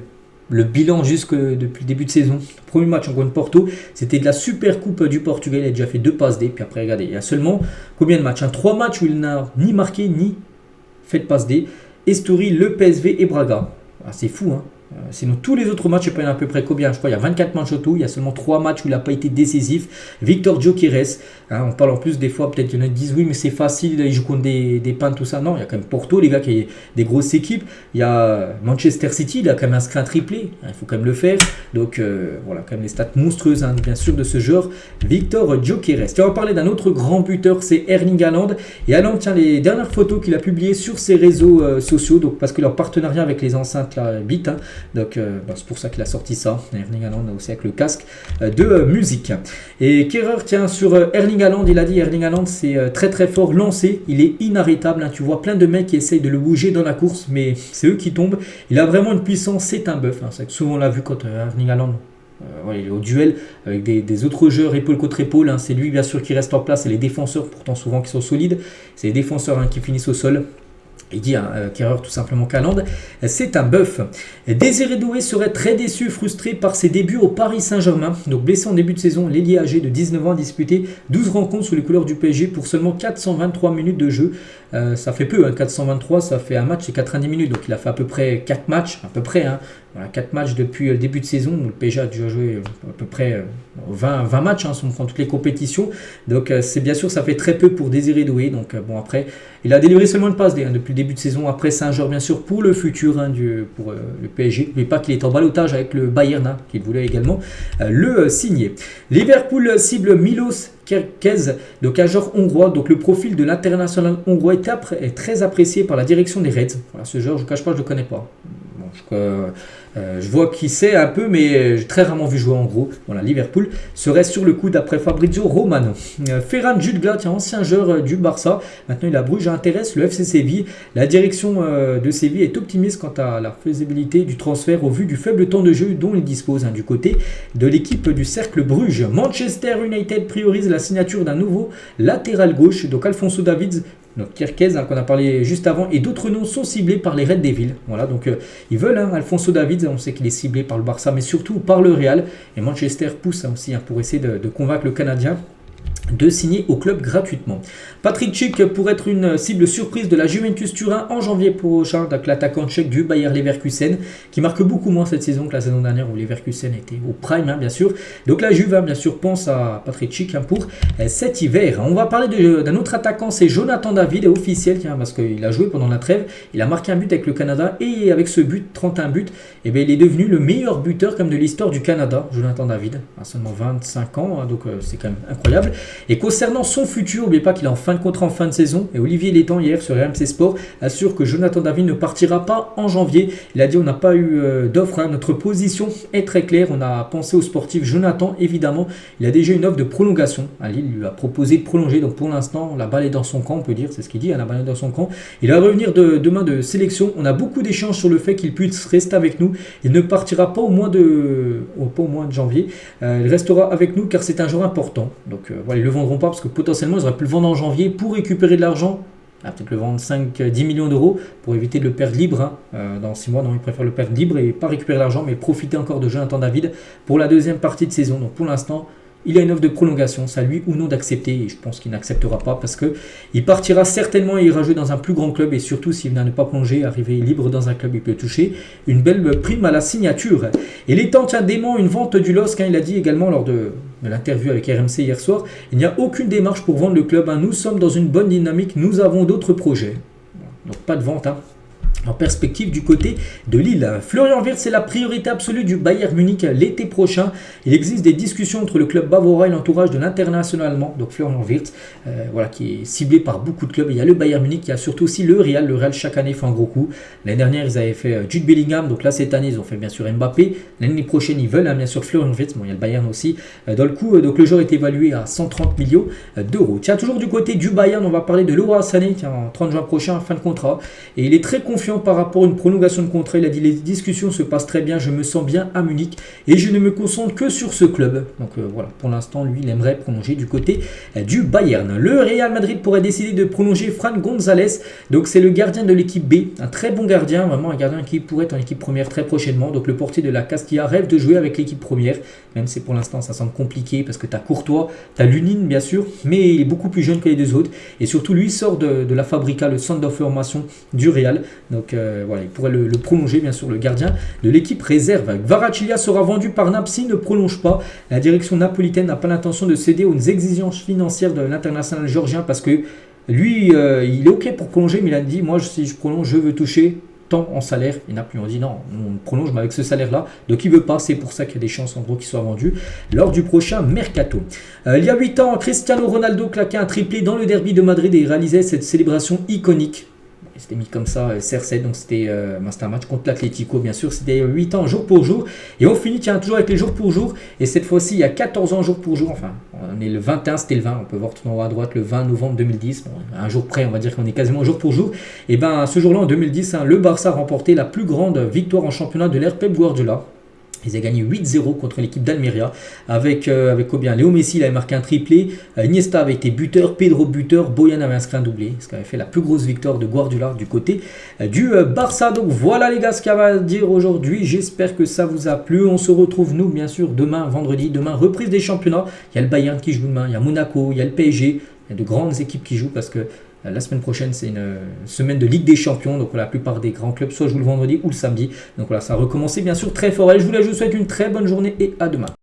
le bilan jusque depuis le début de saison, le premier match en contre Porto, c'était de la Super Coupe du Portugal. Il a déjà fait 2 passes D. Puis après, regardez, il y a seulement combien de matchs, 3 matchs où il n'a ni marqué ni fait de passe D. Estoril, le PSV et Braga. Ah, c'est fou, hein. Sinon, tous les autres matchs, je sais pas à peu près combien. Je crois qu'il y a 24 matchs au tout. Il y a seulement 3 matchs où il n'a pas été décisif. Victor Gyökeres, hein, on parle en plus des fois, peut-être il y en a qui disent oui, mais c'est facile, il joue contre des pins, tout ça. Non, il y a quand même Porto, les gars, qui est des grosses équipes. Il y a Manchester City, il a quand même inscrit un triplé. Hein, il faut quand même le faire. Donc voilà, quand même les stats monstrueuses, hein, bien sûr, de ce joueur, Victor Gyökeres. Et on va parler d'un autre grand buteur, c'est Erling Haaland. Et Haaland, tiens, les dernières photos qu'il a publiées sur ses réseaux sociaux, donc parce que leur partenariat avec les enceintes là, bite, hein, donc c'est pour ça qu'il a sorti ça. Erling Haaland aussi avec le casque de musique. Et Kerrer, tiens, sur Erling Haaland, il a dit Erling Haaland c'est très très fort lancé, il est inarrêtable, hein. Tu vois plein de mecs qui essayent de le bouger dans la course, mais c'est eux qui tombent. Il a vraiment une puissance, c'est un bœuf, hein. C'est que souvent on l'a vu quand Erling Haaland il est au duel avec des autres joueurs épaule contre épaule, hein. C'est lui bien sûr qui reste en place, et les défenseurs pourtant souvent qui sont solides, c'est les défenseurs, hein, qui finissent au sol. Il dit Kerrer tout simplement qu'Haaland, c'est un bœuf. Désiré Doué serait très déçu, frustré par ses débuts au Paris Saint-Germain. Donc blessé en début de saison, l'ailier âgé de 19 ans a disputé 12 rencontres sous les couleurs du PSG pour seulement 423 minutes de jeu. Ça fait peu, hein, 423, ça fait un match, c'est 90 minutes. Donc il a fait à peu près 4 matchs, à peu près, hein. Voilà, 4 matchs depuis le début de saison. Le PSG a dû jouer à peu près 20 matchs, hein, si on prend toutes les compétitions. Donc c'est bien sûr, ça fait très peu pour Désiré Doué. Donc bon, après, il a délivré seulement une passe D, hein, depuis le début de saison. Après, c'est un joueur bien sûr pour le futur, hein, pour le PSG. Mais pas qu'il est en ballottage avec le Bayern, hein, qu'il voulait également le signer. Liverpool cible Milos Kerkez, donc un joueur hongrois. Donc le profil de l'international hongrois est très apprécié par la direction des Reds. Voilà, ce joueur, je ne cache pas, je ne le connais pas. Bon, Je vois qui c'est un peu, mais j'ai très rarement vu jouer en gros. Voilà, Liverpool serait sur le coup d'après Fabrizio Romano. Ferran Jutgla, ancien joueur du Barça, maintenant il a Bruges, intéresse le FC Séville. La direction de Séville est optimiste quant à la faisabilité du transfert au vu du faible temps de jeu dont il dispose du côté de l'équipe du Cercle Bruges. Manchester United priorise la signature d'un nouveau latéral gauche, donc Alphonso Davies. Donc Kirkez, qu'on a parlé juste avant, et d'autres noms sont ciblés par les Red Devils. Voilà, donc ils veulent Alphonso Davies, on sait qu'il est ciblé par le Barça, mais surtout par le Real. Et Manchester pousse aussi pour essayer de convaincre le Canadien de signer au club gratuitement. Patrick Schick pourrait être une cible surprise de la Juventus Turin en janvier prochain, donc l'attaquant tchèque du Bayer Leverkusen, qui marque beaucoup moins cette saison que la saison dernière où Leverkusen était au prime, bien sûr. Donc la Juve, bien sûr, pense à Patrick Schick pour cet hiver. On va parler d'un autre attaquant, c'est Jonathan David, officiel, parce qu'il a joué pendant la trêve, il a marqué un but avec le Canada, et avec ce but, 31 buts, il est devenu le meilleur buteur comme de l'histoire du Canada, Jonathan David, à seulement 25 ans, donc c'est quand même incroyable. Et concernant son futur, n'oubliez pas qu'il est en fin de contrat en fin de saison. Et Olivier Létang, hier sur RMC Sport, assure que Jonathan David ne partira pas en janvier. Il a dit on n'a pas eu d'offre. Notre position est très claire. On a pensé au sportif Jonathan, évidemment. Il a déjà une offre de prolongation. Lille lui a proposé de prolonger. Donc pour l'instant, la balle est dans son camp, on peut dire. C'est ce qu'il dit, la balle est dans son camp. Il va revenir demain de sélection. On a beaucoup d'échanges sur le fait qu'il puisse rester avec nous. Il ne partira pas au mois de janvier. Il restera avec nous car c'est un joueur important. Donc voilà, ils ne le vendront pas parce que potentiellement ils auraient pu le vendre en janvier pour récupérer de l'argent. Peut-être le vendre 5-10 millions d'euros pour éviter de le perdre libre dans 6 mois. Non, ils préfèrent le perdre libre et pas récupérer l'argent, mais profiter encore de Jonathan David pour la deuxième partie de saison. Donc pour l'instant, il a une offre de prolongation, c'est à lui ou non d'accepter, et je pense qu'il n'acceptera pas parce qu'il partira certainement et ira jouer dans un plus grand club, et surtout s'il vient ne pas plonger, arriver libre dans un club, il peut toucher une belle prime à la signature. Et les temps dément une vente du LOSC, il a dit également lors de l'interview avec RMC hier soir, il n'y a aucune démarche pour vendre le club, nous sommes dans une bonne dynamique, nous avons d'autres projets. Donc pas de vente en perspective du côté de Lille. Florian Wirtz, c'est la priorité absolue du Bayern Munich l'été prochain. Il existe des discussions entre le club bavarois et l'entourage de l'international allemand, donc Florian Wirtz, qui est ciblé par beaucoup de clubs. Il y a le Bayern Munich, il y a surtout aussi le Real. Le Real chaque année fait un gros coup. L'année dernière, ils avaient fait Jude Bellingham, donc là cette année, ils ont fait bien sûr Mbappé. L'année prochaine, ils veulent bien sûr Florian Wirtz. Bon, il y a le Bayern aussi. Dans le coup, donc le joueur est évalué à 130 millions d'euros. Tiens, toujours du côté du Bayern, on va parler de Leroy Sané, en 30 juin prochain, fin de contrat. Et il est très confiant par rapport à une prolongation de contrat. Il a dit les discussions se passent très bien, je me sens bien à Munich et je ne me concentre que sur ce club. Donc voilà, pour l'instant, lui, il aimerait prolonger du côté du Bayern. Le Real Madrid pourrait décider de prolonger Fran González. Donc c'est le gardien de l'équipe B, un très bon gardien, vraiment un gardien qui pourrait être en équipe première très prochainement. Donc le portier de la Castilla rêve de jouer avec l'équipe première, même si pour l'instant ça semble compliqué parce que tu as Courtois, tu as Lunin bien sûr, mais il est beaucoup plus jeune que les deux autres. Et surtout lui sort de la Fabrica, le centre de formation du Real. Donc voilà, il pourrait le prolonger, bien sûr, le gardien de l'équipe réserve. Kvaratskhelia sera vendu par Naples s'il ne prolonge pas. La direction napolitaine n'a pas l'intention de céder aux exigences financières de l'international géorgien parce que lui, il est OK pour prolonger, mais il a dit, moi, si je prolonge, je veux toucher tant en salaire. Et Naples lui ont dit, non, on prolonge, mais avec ce salaire-là. Donc, il ne veut pas. C'est pour ça qu'il y a des chances, en gros, qu'il soit vendu lors du prochain mercato. Il y a 8 ans, Cristiano Ronaldo claquait un triplé dans le derby de Madrid et réalisait cette célébration iconique. C'était mis comme ça, CR7, donc c'était un match contre l'Atlético, bien sûr. C'était 8 ans, jour pour jour. Et on finit, toujours avec les jours pour jour. Et cette fois-ci, il y a 14 ans, jour pour jour. Enfin, on est le 21, c'était le 20. On peut voir tout en haut à droite, le 20 novembre 2010. Bon, un jour près, on va dire qu'on est quasiment jour pour jour. Et bien, ce jour-là, en 2010, le Barça a remporté la plus grande victoire en championnat de l'ère Pep Guardiola. Ils ont gagné 8-0 contre l'équipe d'Almeria avec combien Léo Messi, il avait marqué un triplé, Iniesta avait été buteur, Pedro buteur, Boyan avait inscrit un doublé, ce qui avait fait la plus grosse victoire de Guardiola du côté du Barça. Donc voilà les gars ce qu'il y a à dire aujourd'hui, j'espère que ça vous a plu. On se retrouve nous bien sûr demain, vendredi, demain reprise des championnats. Il y a le Bayern qui joue demain, il y a Monaco, il y a le PSG, il y a de grandes équipes qui jouent parce que la semaine prochaine, c'est une semaine de Ligue des Champions. Donc, la plupart des grands clubs soit jouent le vendredi ou le samedi. Donc, voilà, ça a recommencé bien sûr très fort. Allez, je vous souhaite une très bonne journée et à demain.